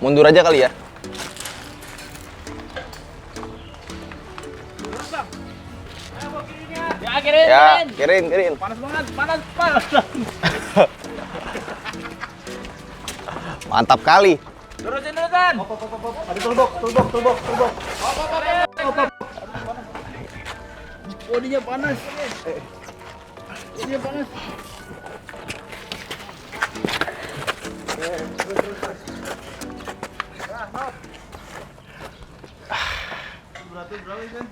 Mundur aja kali ya. Ya, kirim. Kirin. Panas banget, panas. Mantap kali. Terusin. Ada tulbok. Bodinya panas. Berapa kan?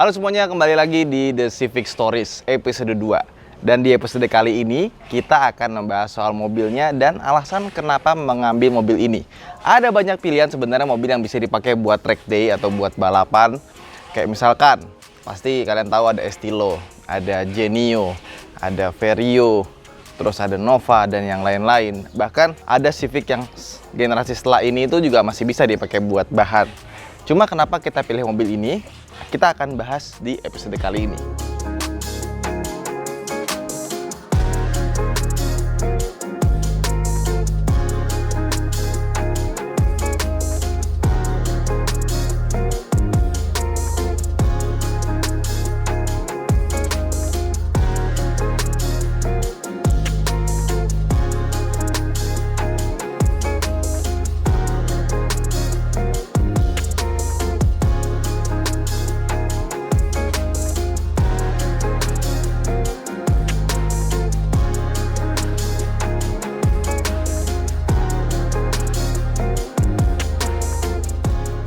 Halo semuanya, kembali lagi di The Civic Stories episode 2. Dan di episode kali ini kita akan membahas soal mobilnya dan alasan kenapa mengambil mobil ini. Ada banyak pilihan sebenarnya mobil yang bisa dipakai buat track day atau buat balapan. Kayak misalkan, pasti kalian tahu ada Estilo, ada Genio, ada Vario, terus ada Nova dan yang lain-lain. Bahkan ada Civic yang generasi setelah ini itu juga masih bisa dipakai buat bahan. Cuma kenapa kita pilih mobil ini? Kita akan bahas di episode kali ini.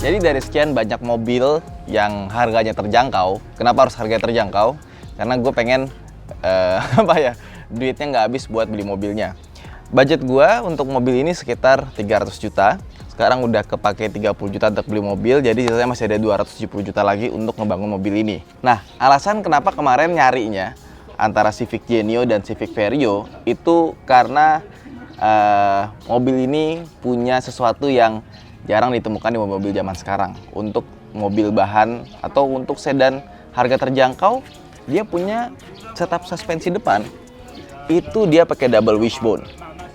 Jadi dari sekian banyak mobil yang harganya terjangkau, kenapa harus harganya terjangkau? Karena gue pengen duitnya nggak habis buat beli mobilnya. Budget gue untuk mobil ini sekitar 300 juta. Sekarang udah kepake 30 juta untuk beli mobil, jadi sisanya masih ada 270 juta lagi untuk ngebangun mobil ini. Nah, alasan kenapa kemarin nyarinya antara Civic Genio dan Civic Vario itu karena mobil ini punya sesuatu yang jarang ditemukan di mobil zaman sekarang. Untuk mobil bahan atau untuk sedan harga terjangkau, dia punya setup suspensi depan itu dia pakai double wishbone.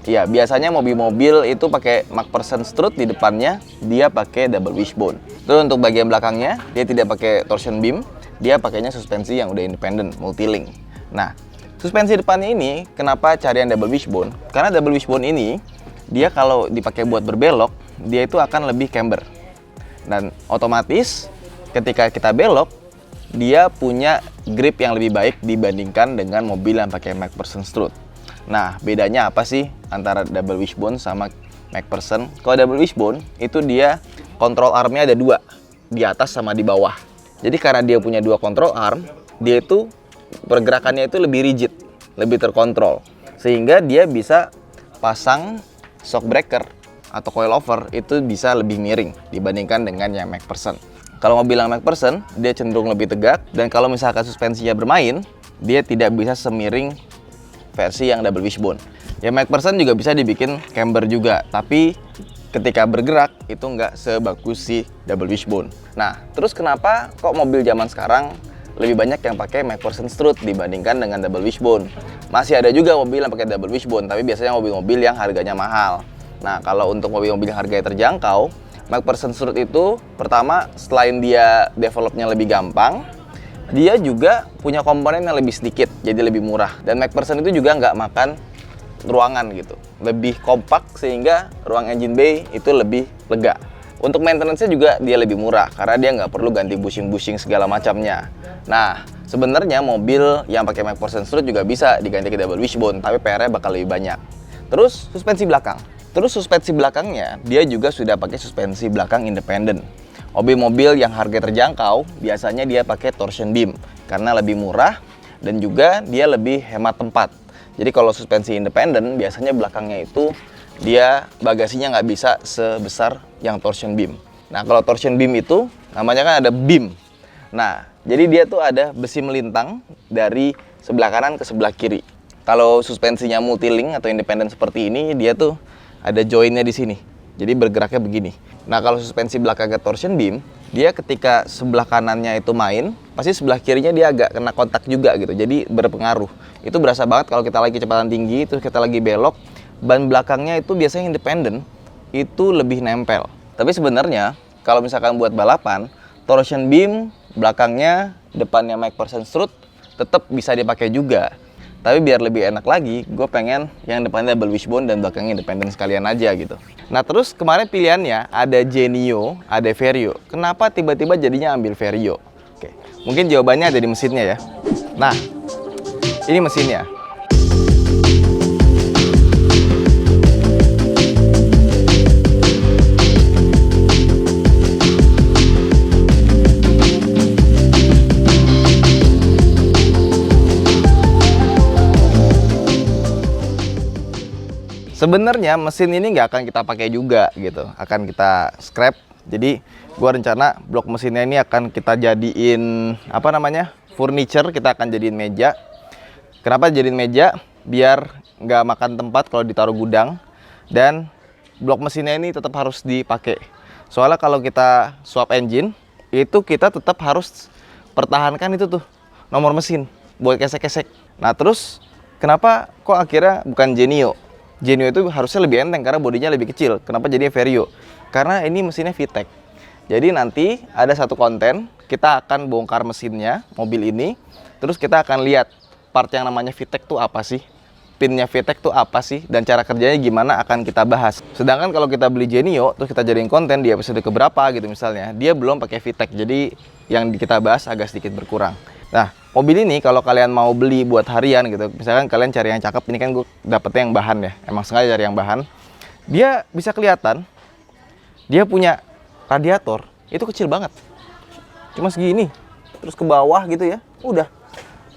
Ya, biasanya mobil-mobil itu pakai MacPherson strut di depannya, dia pakai double wishbone. Terus untuk bagian belakangnya, dia tidak pakai torsion beam, dia pakainya suspensi yang udah independen, multilink. Nah, suspensi depannya ini kenapa cari yang double wishbone? Karena double wishbone ini dia kalau dipakai buat berbelok, dia itu akan lebih camber. Dan otomatis ketika kita belok, dia punya grip yang lebih baik dibandingkan dengan mobil yang pakai MacPherson strut. Nah, bedanya apa sih antara double wishbone sama MacPherson? Kalau double wishbone, itu dia control armnya ada dua, di atas sama di bawah. Jadi karena dia punya dua control arm, dia itu pergerakannya itu lebih rigid, lebih terkontrol. Sehingga dia bisa pasang shock breaker atau coilover itu bisa lebih miring dibandingkan dengan yang MacPherson. Kalau mobil yang MacPherson, dia cenderung lebih tegak, dan kalau misalkan suspensinya bermain, dia tidak bisa semiring versi yang double wishbone. Ya, MacPherson juga bisa dibikin camber juga, tapi ketika bergerak itu nggak sebagus si double wishbone. Nah, terus kenapa kok mobil zaman sekarang lebih banyak yang pakai MacPherson strut dibandingkan dengan double wishbone? Masih ada juga mobil yang pakai double wishbone, tapi biasanya mobil-mobil yang harganya mahal. Nah, kalau untuk mobil-mobil yang harganya terjangkau, MacPherson strut itu pertama, selain dia developnya lebih gampang, dia juga punya komponen yang lebih sedikit, jadi lebih murah. Dan MacPherson itu juga nggak makan ruangan gitu, lebih kompak sehingga ruang engine bay itu lebih lega. Untuk maintenance-nya juga dia lebih murah karena dia nggak perlu ganti bushing-bushing segala macamnya. Nah, sebenarnya mobil yang pakai MacPherson strut juga bisa diganti ke double wishbone, tapi PR-nya bakal lebih banyak. Terus suspensi belakang. Terus suspensi belakangnya dia juga sudah pakai suspensi belakang independen. Mobil-mobil yang harga terjangkau biasanya dia pakai torsion beam karena lebih murah dan juga dia lebih hemat tempat. Jadi kalau suspensi independen biasanya belakangnya itu dia bagasinya nggak bisa sebesar yang torsion beam. Nah, kalau torsion beam itu namanya kan ada beam. Nah, jadi dia tuh ada besi melintang dari sebelah kanan ke sebelah kiri. Kalau suspensinya multilink atau independen seperti ini, dia tuh ada joinnya di sini. Jadi bergeraknya begini. Nah, kalau suspensi belakangnya torsion beam, dia ketika sebelah kanannya itu main, pasti sebelah kirinya dia agak kena kontak juga gitu. Jadi berpengaruh. Itu berasa banget kalau kita lagi kecepatan tinggi, terus kita lagi belok, ban belakangnya itu biasanya independen, itu lebih nempel. Tapi sebenarnya kalau misalkan buat balapan, torsion beam belakangnya, depannya MacPherson strut tetap bisa dipakai juga. Tapi biar lebih enak lagi, gue pengen yang depannya double wishbone dan belakangnya independen sekalian aja gitu. Nah terus kemarin pilihannya ada Genio, ada Vario. Kenapa tiba-tiba jadinya ambil Vario? Oke, mungkin jawabannya ada di mesinnya ya. Nah, ini mesinnya. Sebenarnya mesin ini nggak akan kita pakai juga gitu, akan kita scrap. Jadi gua rencana blok mesinnya ini akan kita jadiin apa namanya, furniture. Kita akan jadiin meja. Kenapa jadiin meja? Biar nggak makan tempat kalau ditaruh gudang. Dan blok mesinnya ini tetap harus dipakai. Soalnya kalau kita swap engine, itu kita tetap harus pertahankan itu tuh nomor mesin buat kesek-kesek. Nah terus kenapa kok akhirnya bukan Genio? Genio itu harusnya lebih enteng karena bodinya lebih kecil. Kenapa jadinya Vario? Karena ini mesinnya VTEC. Jadi nanti ada satu konten, kita akan bongkar mesinnya, mobil ini. Terus kita akan lihat part yang namanya VTEC tuh apa sih? Pinnya VTEC tuh apa sih? Dan cara kerjanya gimana akan kita bahas. Sedangkan kalau kita beli Genio, terus kita jadiin konten di episode keberapa gitu misalnya, dia belum pakai VTEC. Jadi yang kita bahas agak sedikit berkurang. Nah, mobil ini kalau kalian mau beli buat harian gitu, misalkan kalian cari yang cakep, ini kan gue dapetnya yang bahan ya, emang sengaja cari yang bahan. Dia bisa kelihatan, dia punya radiator, itu kecil banget, cuma segini, terus ke bawah gitu ya, udah.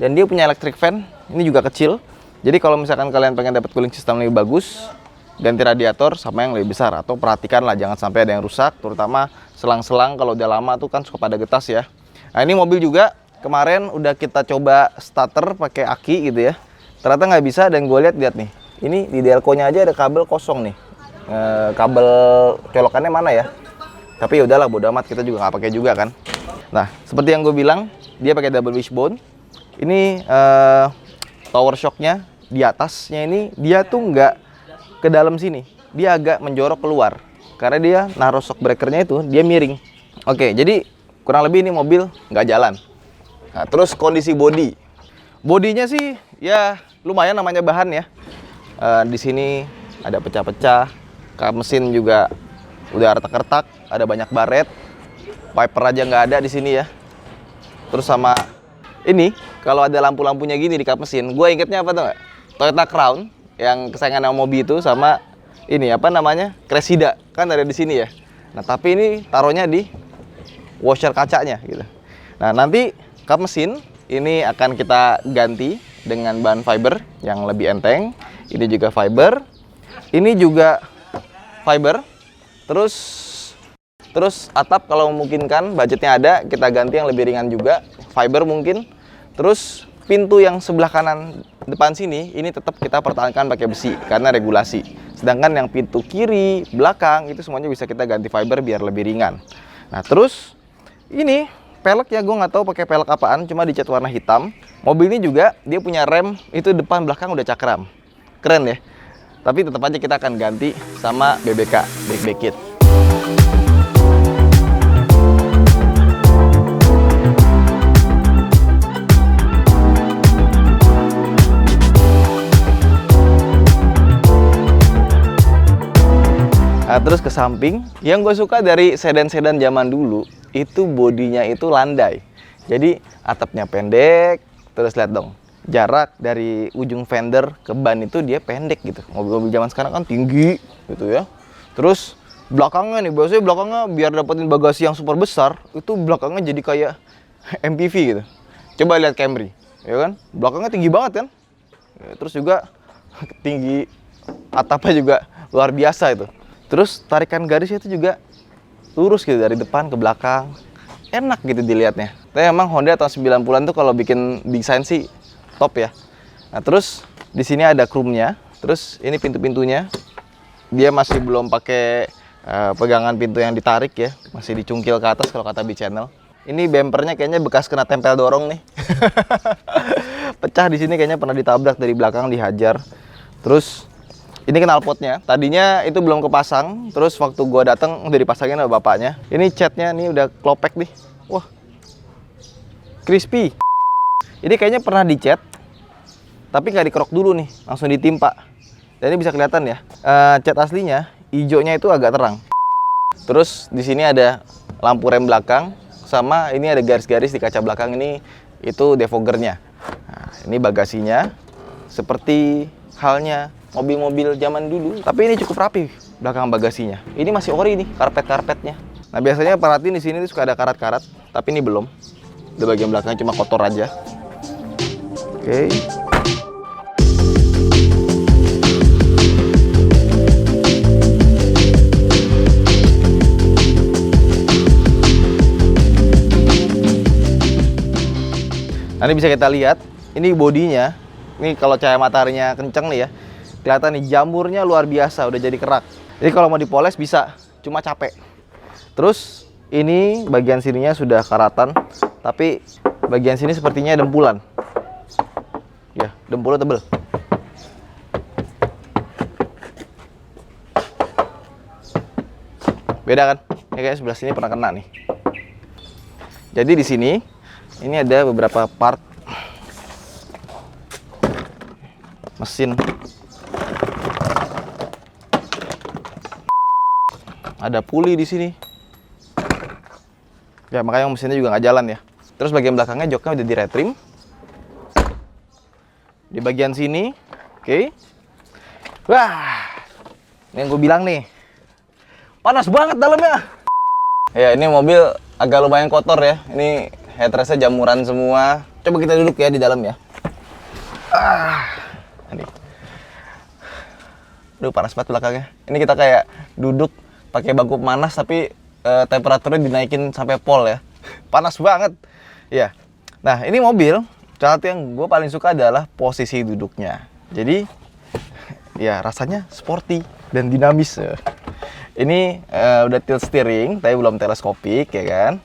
Dan dia punya electric fan, ini juga kecil. Jadi kalau misalkan kalian pengen dapat cooling system lebih bagus, ganti radiator sama yang lebih besar. Atau perhatikanlah jangan sampai ada yang rusak, terutama selang-selang kalau udah lama tuh kan suka pada getas ya. Nah ini mobil juga kemarin udah kita coba starter pakai aki gitu ya, ternyata nggak bisa. Dan gue lihat nih, ini di delco-nya aja ada kabel kosong nih, kabel colokannya mana ya? Tapi ya udahlah, bodo amat, kita juga nggak pakai juga kan. Nah seperti yang gue bilang, dia pakai double wishbone. Ini power shocknya di atasnya ini dia tuh nggak ke dalam sini, dia agak menjorok keluar karena dia naruh shock breakernya itu dia miring. Oke, jadi kurang lebih ini mobil nggak jalan. Nah, terus kondisi bodinya sih ya lumayan, namanya bahan ya. Di sini ada pecah-pecah, kap mesin juga udah retak-retak, ada banyak baret, wiper aja nggak ada di sini ya. Terus sama ini, kalau ada lampu-lampunya gini di kap mesin, gue ingetnya apa tuh nggak? Toyota Crown yang kesayangan Mobi itu, sama ini apa namanya, Cressida kan ada di sini ya. Nah tapi ini taruhnya di washer kacanya gitu. Nah nanti kap mesin ini akan kita ganti dengan bahan fiber yang lebih enteng. Ini juga fiber. Ini juga fiber. Terus atap kalau memungkinkan, budgetnya ada, kita ganti yang lebih ringan juga, fiber mungkin. Terus pintu yang sebelah kanan depan sini ini tetap kita pertahankan pakai besi karena regulasi. Sedangkan yang pintu kiri, belakang itu semuanya bisa kita ganti fiber biar lebih ringan. Nah terus ini pelek ya, gue nggak tahu pakai pelek apaan, cuma dicat warna hitam. Mobil ini juga dia punya rem itu depan belakang udah cakram, keren ya. Tapi tetap aja kita akan ganti sama BBK, brake kit. Nah, terus ke samping, yang gue suka dari sedan-sedan zaman dulu itu bodinya itu landai. Jadi atapnya pendek, terus lihat dong, jarak dari ujung fender ke ban itu dia pendek gitu. Mobil-mobil zaman sekarang kan tinggi gitu ya. Terus belakangnya nih, biasanya belakangnya biar dapetin bagasi yang super besar, itu belakangnya jadi kayak MPV gitu. Coba lihat Camry, ya kan? Belakangnya tinggi banget kan? Ya, terus juga tinggi atapnya juga luar biasa itu. Terus tarikan garisnya itu juga lurus gitu dari depan ke belakang. Enak gitu dilihatnya. Tapi emang Honda tahun 90-an tuh kalau bikin desain sih top ya. Nah terus Di sini ada chrome-nya. Terus ini pintu-pintunya. Dia masih belum pakai pegangan pintu yang ditarik ya. Masih dicungkil ke atas kalau kata B-Channel. Ini bempernya kayaknya bekas kena tempel dorong nih. Pecah di sini kayaknya pernah ditabrak dari belakang, dihajar. Terus ini knalpotnya. Tadinya itu belum kepasang. Terus waktu gua datang udah dipasangin sama bapaknya. Ini catnya nih udah klopek nih. Wah, crispy. Ini kayaknya pernah dicat, tapi nggak dikerok dulu nih, langsung ditimpa. Dan ini bisa kelihatan ya. Cat aslinya hijaunya itu agak terang. Terus di sini ada lampu rem belakang, sama ini ada garis-garis di kaca belakang ini, itu defoggernya. Nah, ini bagasinya, seperti halnya mobil-mobil zaman dulu. Tapi ini cukup rapi belakang bagasinya. Ini masih ori nih, karpet-karpetnya. Nah biasanya perhatiin di sini tuh suka ada karat-karat, tapi ini belum. Di bagian belakangnya cuma kotor aja. Oke. Nah, ini bisa kita lihat, ini bodinya, ini kalau cahaya mataharinya kenceng nih ya, kelihatan nih jamurnya luar biasa, udah jadi kerak. Jadi kalau mau dipoles bisa, cuma capek. Terus ini bagian sininya sudah karatan, tapi bagian sini sepertinya dempulan. Ya, dempulnya tebel. Beda kan? Ini kayak sebelah sini pernah kena nih. Jadi di sini ini ada beberapa part mesin. Ada puli di sini. Ya makanya mesinnya juga nggak jalan ya. Terus bagian belakangnya joknya udah di-retrim. Di bagian sini, oke. Wah, ini yang gue bilang nih, panas banget dalamnya. Ya ini mobil agak lumayan kotor ya. Ini headrestnya jamuran semua. Coba kita duduk ya di dalam ya. Ini. Aduh panas banget belakangnya. Ini kita kayak duduk pakai bangku panas tapi temperaturnya dinaikin sampai pol ya. Panas banget. Ya. Nah ini mobil. Salah satu yang gue paling suka adalah posisi duduknya. Jadi ya rasanya sporty dan dinamis. Ini udah tilt steering, tapi belum teleskopik ya kan.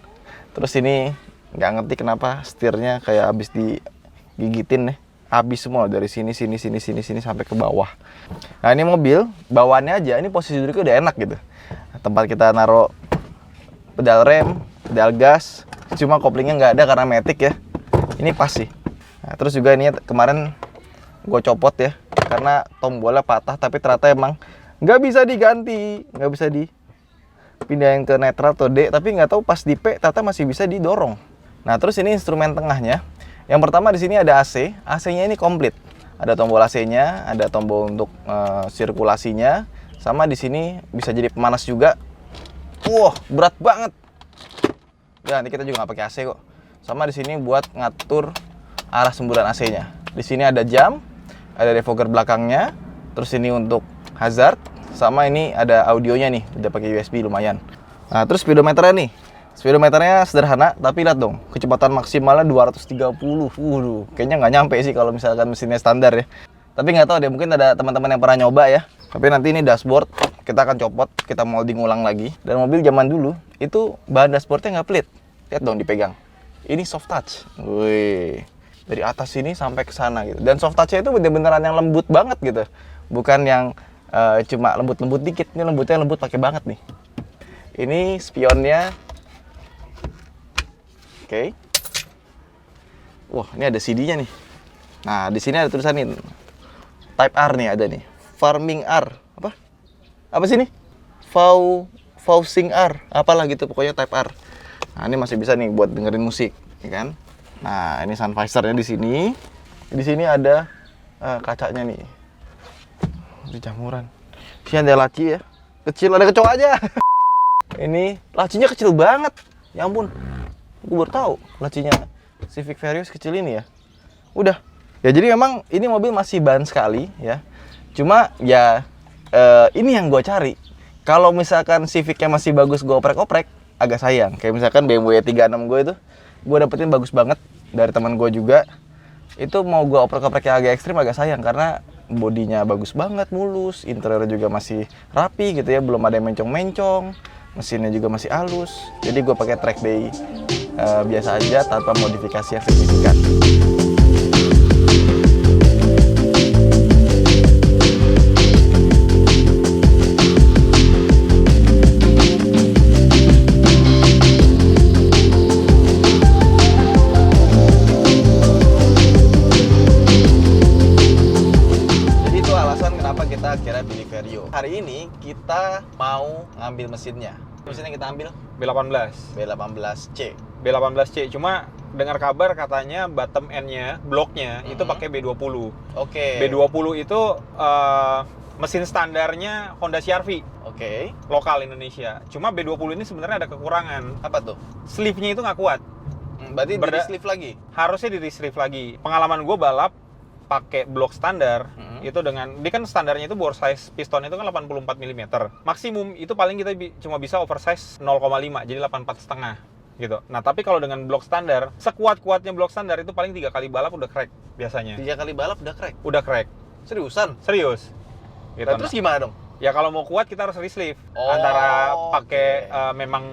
Terus ini nggak ngerti kenapa setirnya kayak habis digigitin nih. Habis semua dari sini sampai ke bawah. Nah ini mobil bawaannya aja, ini posisi duduknya udah enak gitu. Tempat kita naruh pedal rem, pedal gas, cuma koplingnya nggak ada karena matic ya. Ini pas sih. Nah, terus juga ini kemarin gue copot ya, karena tombolnya patah, tapi ternyata emang nggak bisa diganti, nggak bisa dipindahin ke netral atau D, tapi nggak tahu pas di P ternyata masih bisa didorong. Nah terus ini instrumen tengahnya. Yang pertama di sini ada AC, AC-nya ini komplit. Ada tombol AC-nya, ada tombol untuk sirkulasinya, sama di sini bisa jadi pemanas juga. Wah, berat banget. Ya, nanti kita juga nggak pakai AC kok. Sama di sini buat ngatur arah semburan AC-nya. Di sini ada jam, ada defogger belakangnya, terus ini untuk hazard, sama ini ada audionya nih, udah pakai USB lumayan. Nah, terus speedometernya nih. Speedometernya sederhana, tapi lihat dong, kecepatan maksimalnya 230. Kayaknya nggak nyampe sih kalau misalkan mesinnya standar ya. Tapi nggak tahu deh, mungkin ada teman-teman yang pernah nyoba ya. Tapi nanti ini dashboard, kita akan copot, kita molding ulang lagi. Dan mobil zaman dulu, itu bahan dashboardnya nggak pelit. Lihat dong dipegang. Ini soft touch. Wih, dari atas sini sampai ke sana gitu. Dan soft touch-nya itu bener-beneran yang lembut banget gitu. Bukan yang cuma lembut-lembut dikit. Ini lembutnya lembut pakai banget nih. Ini spionnya. Oke. Wah, ini ada CD-nya nih. Nah, di sini ada tulisan ini. Type R nih ada nih. Farming R. Apa? Apa sih ini? Faucing R. Apalah gitu pokoknya Type R. Nah, ini masih bisa nih buat dengerin musik, ya kan? Nah, ini sun visornya di sini. Di sini ada kacanya nih. Di jamuran. Ini ada laci ya. Kecil, ada kecoa aja. Ini lacinya kecil banget. Ya ampun. Gue baru tahu lacinya Civic Varios kecil ini ya. Udah. Ya jadi memang ini mobil masih ban sekali ya. Cuma ya ini yang gue cari. Kalau misalkan Civicnya masih bagus gue oprek-oprek, agak sayang. Kayak misalkan BMW 36 gue itu, gue dapetin bagus banget dari teman gue juga. Itu mau gue oprek-oprek yang agak ekstrim agak sayang karena bodinya bagus banget, mulus, interior juga masih rapi gitu ya, belum ada yang mencong-mencong, mesinnya juga masih halus. Jadi gue pakai track day biasa aja tanpa modifikasi yang signifikan. Kita akhirnya pilih Vario. Hari ini kita mau ngambil mesinnya. Mesinnya kita ambil B18. B18C. B18C. Cuma dengar kabar katanya bottom end-nya, bloknya itu pakai B20. Oke. B20 itu mesin standarnya Honda CR-V. Oke. Lokal Indonesia. Cuma B20 ini sebenarnya ada kekurangan. Apa tuh? Sleeve-nya itu nggak kuat. Berarti di sleeve lagi? Harusnya di sleeve lagi. Pengalaman gue balap pakai blok standar itu dengan dia kan standarnya itu bore size piston itu kan 84 mm. Maksimum itu paling kita cuma bisa oversize 0,5 jadi 84 setengah gitu. Nah, tapi kalau dengan blok standar, sekuat-kuatnya blok standar itu paling 3 kali balap udah crack biasanya. 3 kali balap udah crack? Udah crack. Seriusan? Serius. Gitu. Nah, terus gimana dong? Ya kalau mau kuat kita harus resleeve. Antara pakai memang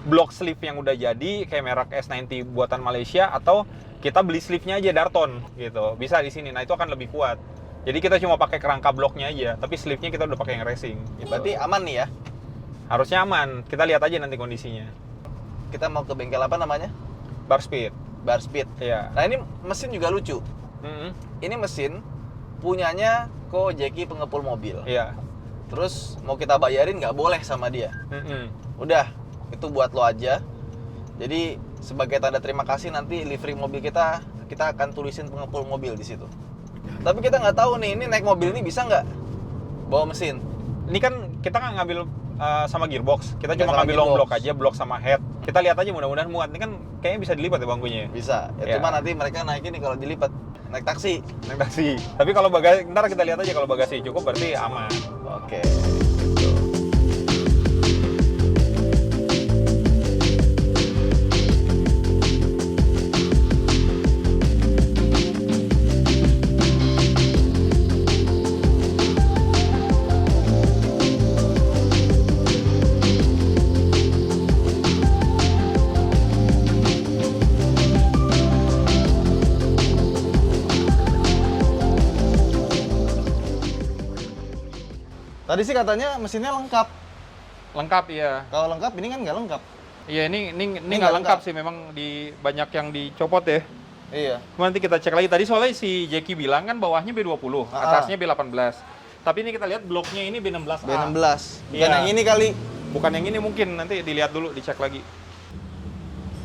blok sleeve yang udah jadi kayak merek S90 buatan Malaysia atau kita beli sleeve-nya aja Darton gitu. Bisa di sini. Nah, itu akan lebih kuat. Jadi kita cuma pakai kerangka bloknya aja, tapi sleeve-nya kita udah pakai yang racing gitu. Berarti aman nih ya? Harusnya aman. Kita lihat aja nanti kondisinya. Kita mau ke bengkel apa namanya? Bar Speed. Bar Speed. Iya. Nah, ini mesin juga lucu. Ini mesin punyanya Ko Jeki pengepul mobil. Iya. Terus mau kita bayarin nggak boleh sama dia. Udah, itu buat lo aja. Jadi sebagai tanda terima kasih nanti livery mobil kita akan tulisin pengepul mobil di situ. Tapi kita nggak tahu nih, ini naik mobil ini bisa nggak bawa mesin? Ini kan kita nggak ngambil sama gearbox, kita Nggak cuma sama ngambil long gearbox. block aja, block sama head. Kita lihat aja mudah-mudahan muat. Ini kan kayaknya bisa dilipat ya bangkunya. Bisa. Ya. Cuma nanti mereka naikin nih kalau dilipat naik taksi. Naik taksi. Tapi kalau bagasi, ntar kita lihat aja kalau bagasi cukup berarti aman. Oke. Tadi sih katanya mesinnya lengkap. Lengkap ya. Kalau lengkap ini kan nggak lengkap. Iya, ini nggak nggak lengkap lengkap. sih, memang di banyak yang dicopot ya. Iya. Cuma nanti kita cek lagi. Tadi soalnya si Jeki bilang kan bawahnya B20, atasnya B18. Tapi ini kita lihat bloknya ini B16A. B16. Bukan Iya. yang ini kali. Bukan yang ini mungkin, nanti dilihat dulu, dicek lagi.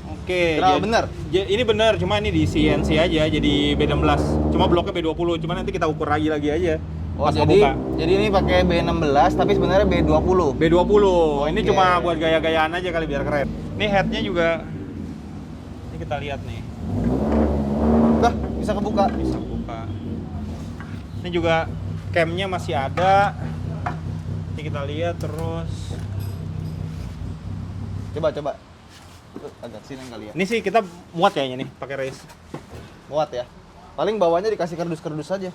Oke, Kenapa benar? Ini benar, cuma ini di CNC aja jadi B16. Cuma bloknya B20, cuma nanti kita ukur lagi aja. Oh, pas jadi ngebuka. ini pakai B16 tapi sebenarnya B20. B20. Ini Oke. cuma buat gaya-gayaan aja kali biar keren. Ini headnya juga ini kita lihat nih. Dah, bisa kebuka. Bisa buka. Ini juga camnya masih ada. Ini kita lihat terus. Coba. Tuh, agak sini kali ya. Ini sih kita muat kayaknya nih pakai race. Muat ya. Paling bawahnya dikasih kardus-kardus aja.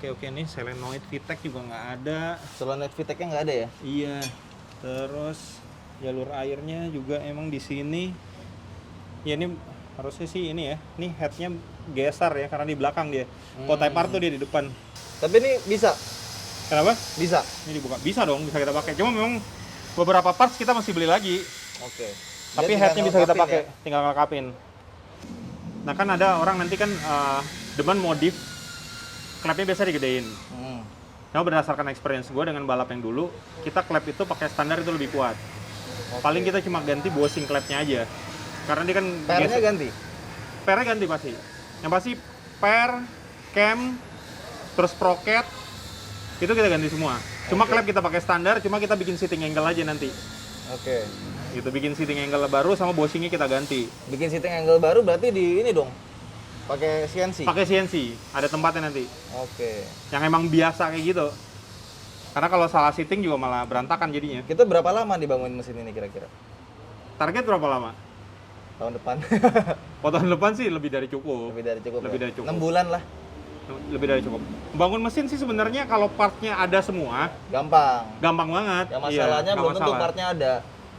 Oke, nih solenoid VTEC juga nggak ada. Solenoid VTEC-nya nggak ada ya? Iya. Terus jalur airnya juga emang di sini. Ya ini harusnya sih ini ya. Nih headnya geser ya karena di belakang dia. Kalau Type R tuh dia di depan. Tapi ini bisa. Kenapa? Bisa. Ini dibuka. Bisa dong, bisa kita pakai. Cuma memang beberapa parts kita masih beli lagi. Oke. Tapi Dia headnya tinggal bisa kita ngelengkapin pakai, ya? tinggal ngelengkapin. Nah kan ada orang nanti kan demen modif, klepnya biasa digedein. Nah berdasarkan experience gue dengan balap yang dulu, kita klep itu pakai standar itu lebih kuat. Paling kita cuma ganti bushing klepnya aja. Karena dia kan Per-nya ganti? Per-nya ganti pasti. Yang pasti per, cam, terus sprocket, itu kita ganti semua. Cuma klep kita pakai standar, cuma kita bikin sitting angle aja nanti. Oke. Gitu, bikin sitting angle baru sama bushingnya kita ganti. Bikin sitting angle baru berarti di ini dong. Pakai CNC. Pakai CNC, ada tempatnya nanti. Oke. Yang emang biasa kayak gitu. Karena kalau salah sitting juga malah berantakan jadinya. Kita berapa lama dibangun mesin ini kira-kira? Target berapa lama? tahun depan. Oh, tahun depan sih lebih dari cukup. Lebih dari cukup. Lebih ya? dari cukup. 6 bulan lah. Lebih dari cukup. Bangun mesin sih sebenarnya kalau partnya ada semua, Gampang. gampang banget. Yang masalahnya nggak belum tentu masalah. partnya ada.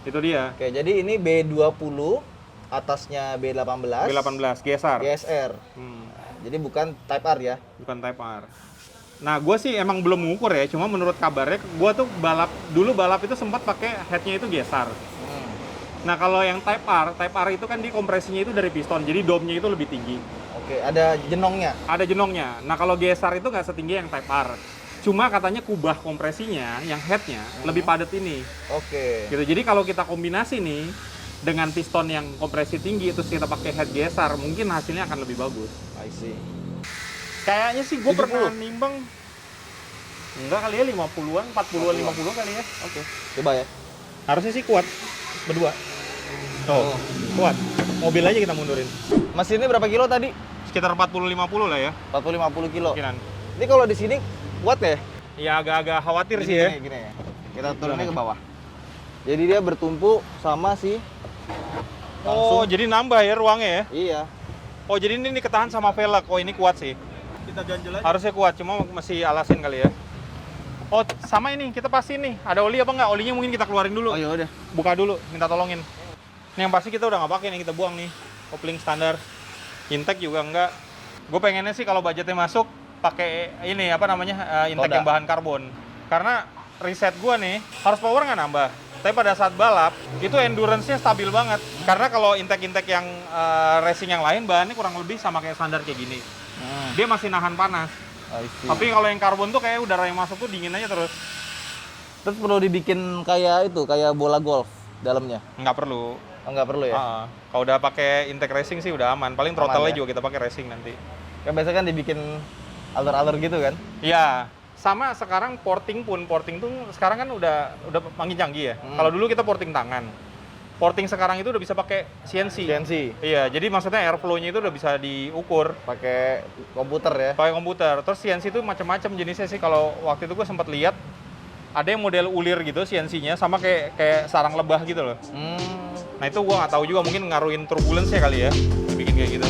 Itu dia. Oke, jadi ini B20, atasnya B18. B18 GSR. GSR. Hmm, Jadi bukan Type R ya. bukan Type R. Nah, gue sih emang belum mengukur ya, cuma menurut kabarnya, gue tuh balap itu sempat pakai headnya itu GSR. Nah, kalau yang Type R itu kan di kompresinya itu dari piston, jadi dome-nya itu lebih tinggi. Oke, ada jenongnya. Ada jenongnya. Nah, kalau GSR itu nggak setinggi yang Type R. Cuma katanya kubah kompresinya, yang headnya, lebih padat ini. Oke. Gitu. Jadi kalau kita kombinasi nih, dengan piston yang kompresi tinggi, terus kita pakai head GSR, mungkin hasilnya akan lebih bagus. I see. Kayaknya sih gue 70. pernah nimbang, enggak kali ya, 50-an, 40-an, 50 kali ya. Oke. Coba ya. Harusnya sih kuat, berdua. Oh. Kuat. Mobil aja kita mundurin. Mesinnya berapa kilo tadi? Sekitar 40-50 lah ya, 40-50 kilo. kemungkinan. Ini kalau di sini kuat ya? Ya agak-agak khawatir Gini, sih ya. Gini ya. Kita turunnya ke bawah. Jadi dia bertumpu sama si Oh, jadi nambah ya ruangnya ya? Iya. Oh, jadi ini ketahan sama velg. Oh, ini kuat sih. Kita ganjel aja. Harusnya kuat, cuma masih alasin kali ya. Oh, sama ini, kita pastiin nih. Ada oli apa nggak? Olinya mungkin kita keluarin dulu. Oh ya udah. Buka dulu, minta tolongin. Ini yang pasti kita udah nggak pakai nih, kita buang nih. Kopling standar. Intake juga enggak. Gue pengennya sih kalau budgetnya masuk, pakai ini apa namanya, intake Roda. yang bahan karbon. Karena riset gue nih, harus power nggak nambah. Tapi pada saat balap, itu endurance-nya stabil banget. Karena kalau intake-intake yang racing yang lain, bahannya kurang lebih sama kayak standar kayak gini. Dia masih nahan panas. I see. Tapi kalau yang karbon tuh kayak udara yang masuk tuh dingin aja terus. Terus perlu dibikin kayak itu, kayak bola golf dalamnya. Nggak perlu. Oh, nggak perlu ya? Kalau udah pakai intake racing sih udah aman. Paling throttle-nya ya? juga kita pakai racing nanti. Kan biasa kan dibikin alur-alur gitu kan? Iya. Sama sekarang porting tuh sekarang kan udah makin canggih ya. Kalau dulu kita porting tangan. Porting sekarang itu udah bisa pakai CNC. CNC. Iya, jadi maksudnya airflow-nya itu udah bisa diukur Pakai komputer ya? pakai komputer. Terus CNC itu macam-macam jenisnya sih. Kalau waktu itu gue sempat lihat ada yang model ulir gitu CNC-nya sama kayak sarang lebah gitu loh. Nah itu gue nggak tahu juga, mungkin ngaruhin turbulence-nya kali ya, bikin kayak gitu.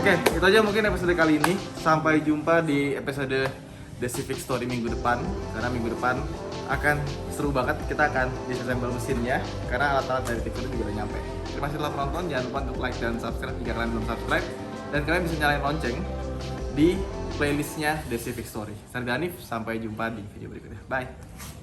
Oke, itu aja mungkin episode kali ini. Sampai jumpa di episode The Civic Story minggu depan. Karena minggu depan akan seru banget. Kita akan disassemble mesinnya. Karena alat-alat dari Tiffany juga udah nyampe. Terima kasih telah menonton. Jangan lupa untuk like dan subscribe jika kalian belum subscribe. Dan kalian bisa nyalain lonceng di playlistnya The Civic Story. Saya Danif, sampai jumpa di video berikutnya. Bye!